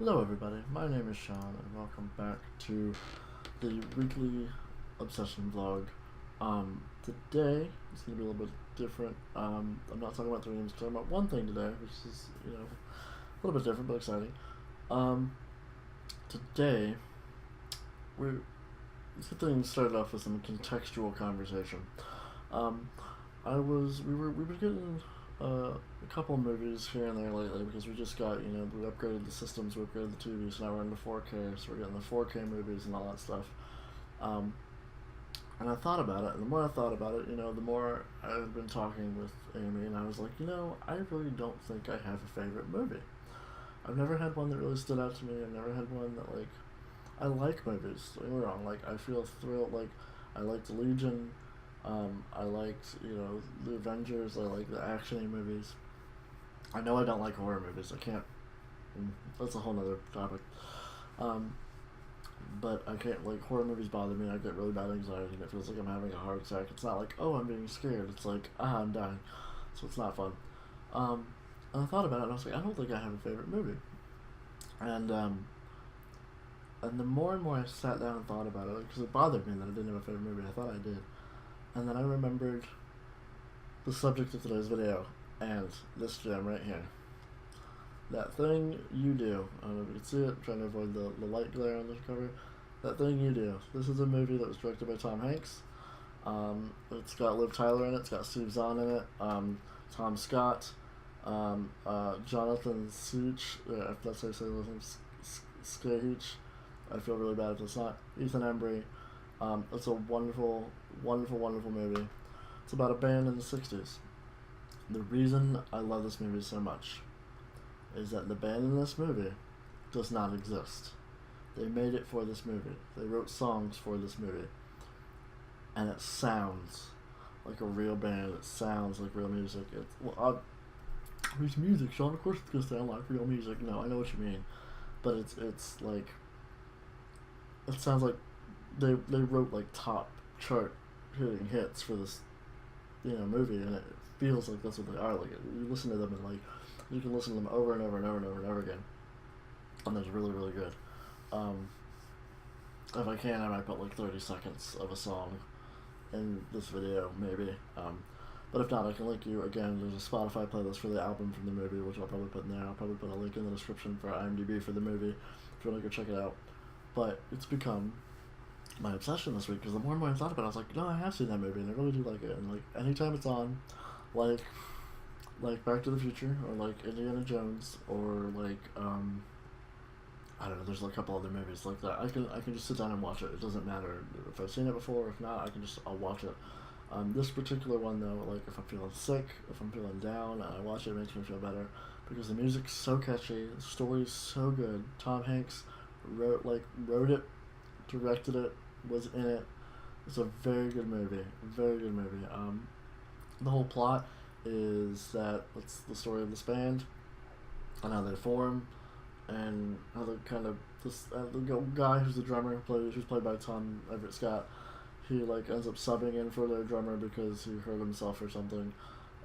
Hello everybody, my name is Sean and welcome back to the weekly obsession vlog. Today it's going to be a little bit different. I'm not talking about 3 games, I'm talking about one thing today, which is, a little bit different but exciting. Today, let's get things started off with some contextual conversation. We were getting a couple movies here and there lately because we just got, we upgraded the systems, we upgraded the TV, so now we're into 4K, so we're getting the 4K movies and all that stuff. And I thought about it, and the more I thought about it, the more I've been talking with Amy, and I was like, I really don't think I have a favorite movie. I've never had one that really stood out to me. I've never had one that, I like movies, don't get me wrong, I feel thrilled, I liked Legion, I liked, the Avengers, I like the action movies. I know I don't like horror movies, I can't, that's a whole nother topic. But I can't, horror movies bother me, I get really bad anxiety, and it feels like I'm having a heart attack. It's not like, oh, I'm being scared, it's like, I'm dying, so it's not fun. And I thought about it, and I was like, I don't think I have a favorite movie. And the more and more I sat down and thought about it, because it bothered me that I didn't have a favorite movie, I thought I did. And then I remembered the subject of today's video, and this gem right here. That thing you do. I don't know if you can see it, I'm trying to avoid the light glare on the cover. That thing you do. This is a movie that was directed by Tom Hanks. It's got Liv Tyler in it, it's got Steve Zahn in it, Tom Scott, Jonathan Such, if that's how you say his name, Skahich. I feel really bad if it's not. Ethan Embry. It's a wonderful, wonderful, wonderful movie. It's about a band in the 60s. The reason I love this movie so much is that the band in this movie does not exist. They made it for this movie. They wrote songs for this movie. And it sounds like a real band. It sounds like real music. It's music, Sean. Of course it's going to sound like real music. No, I know what you mean. But it's like, it sounds like they wrote top chart hitting hits for this movie, and it feels like that's what they are. You listen to them and you can listen to them over and over and over and over and over again, and it's really, really good. If I can, I might put 30 seconds of a song in this video, maybe. But if not, I can link you again. There's a Spotify playlist for the album from the movie, which I'll probably put in there. I'll probably put a link in the description for IMDb for the movie if you want to go check it out. But it's become my obsession this week, because the more and more I thought about it, I was like, no, I have seen that movie and I really do like it. And anytime it's on, like Back to the Future, or Indiana Jones, or I don't know, there's a couple other movies like that, I can just sit down and watch it. It doesn't matter if I've seen it before or if not. I'll watch it. This particular one though, if I'm feeling sick, if I'm feeling down, and I watch it, it makes me feel better, because the music's so catchy, the story's so good. Tom Hanks wrote it, directed it, was in it. It's a very good movie. Very good movie. The whole plot is that it's the story of this band and how they form, and how the the guy who's the drummer, who's played by Tom Everett Scott, he ends up subbing in for their drummer because he hurt himself or something,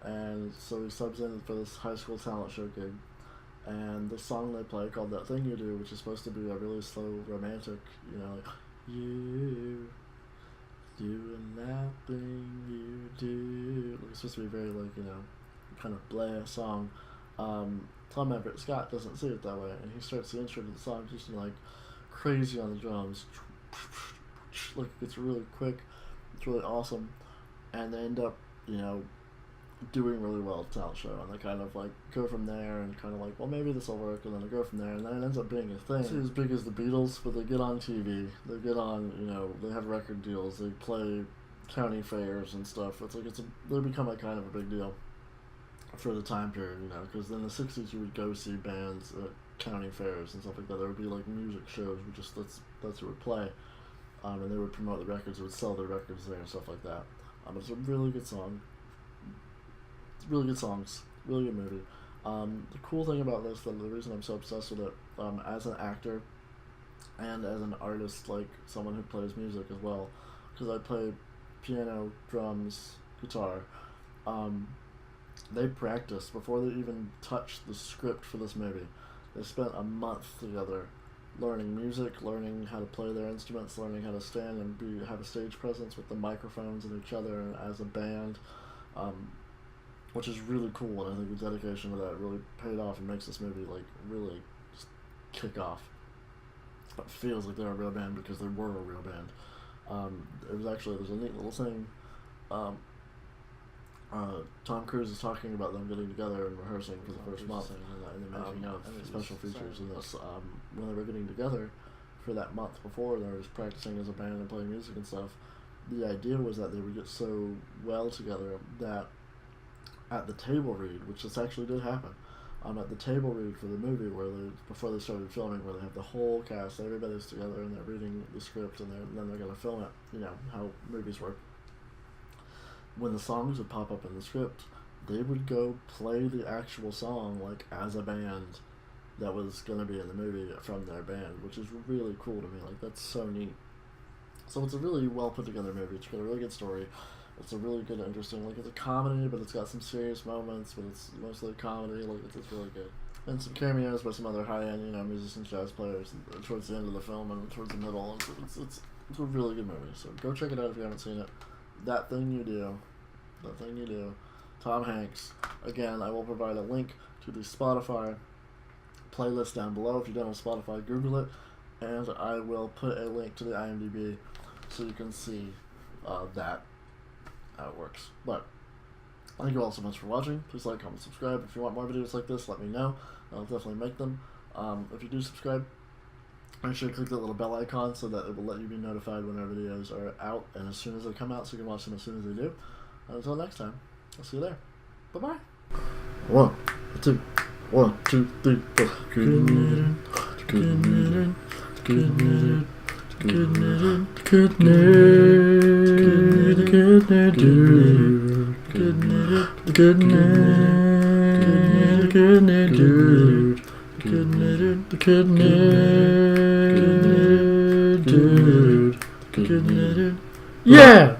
and so he subs in for this high school talent show gig. And the song they play, called That Thing You Do, which is supposed to be a really slow romantic, you doing that thing you do. It's supposed to be very kind of blah song. Tom Everett Scott doesn't see it that way, and he starts the intro to the song just crazy on the drums. It's really quick, it's really awesome, and they end up doing really well at the talent show, and they go from there and well, maybe this will work, and then they go from there, and then it ends up being a thing. It's as big as the Beatles, but they get on TV, they get on, they have record deals, they play county fairs and stuff. They become kind of a big deal for the time period, because in the 60s you would go see bands at county fairs and stuff like that. There would be music shows, that's who would play, and they would promote the records, they would sell their records there and stuff like that. It's a really good song. Really good songs, really good movie. The cool thing about this, the reason I'm so obsessed with it, as an actor and as an artist, someone who plays music as well, because I play piano, drums, guitar, they practice before they even touch the script for this movie. They spent a month together learning music, learning how to play their instruments, learning how to stand and have a stage presence with the microphones and each other and as a band, which is really cool. And I think the dedication to that really paid off and makes this movie like really just kick off. It feels like they're a real band because they were a real band. It was actually, there's a neat little thing. Tom Cruise is talking about them getting together and rehearsing for the first month, and the making of special features in this. When they were getting together for that month before, they were just practicing as a band and playing music and stuff. The idea was that they would get so well together that at the table read, which this actually did happen, at the table read for the movie before they started filming, where they have the whole cast, everybody's together and they're reading the script and then they're going to film it, you know, how movies work. When the songs would pop up in the script, they would go play the actual song like as a band that was going to be in the movie from their band, which is really cool to me. Like, that's so neat. So it's a really well put together movie. It's got a really good story. It's a really good, interesting, like, it's a comedy, but it's got some serious moments, but it's mostly a comedy. Like, it's really good. And some cameos by some other high-end, you know, musicians, jazz players towards the end of the film and towards the middle. It's a really good movie. So go check it out if you haven't seen it. That Thing You Do. Tom Hanks. Again, I will provide a link to the Spotify playlist down below. If you don't have Spotify, Google it. And I will put a link to the IMDb so you can see that, how it works. But thank you all so much for watching. Please like, comment, subscribe. If you want more videos like this, let me know. I'll definitely make them. If you do subscribe, make sure to click that little bell icon so that it will let you be notified when our videos are out and as soon as they come out, so you can watch them as soon as they do. Until next time, I'll see you there. Bye-bye. 1, 2, 1, 2, 3, 4. Yeah!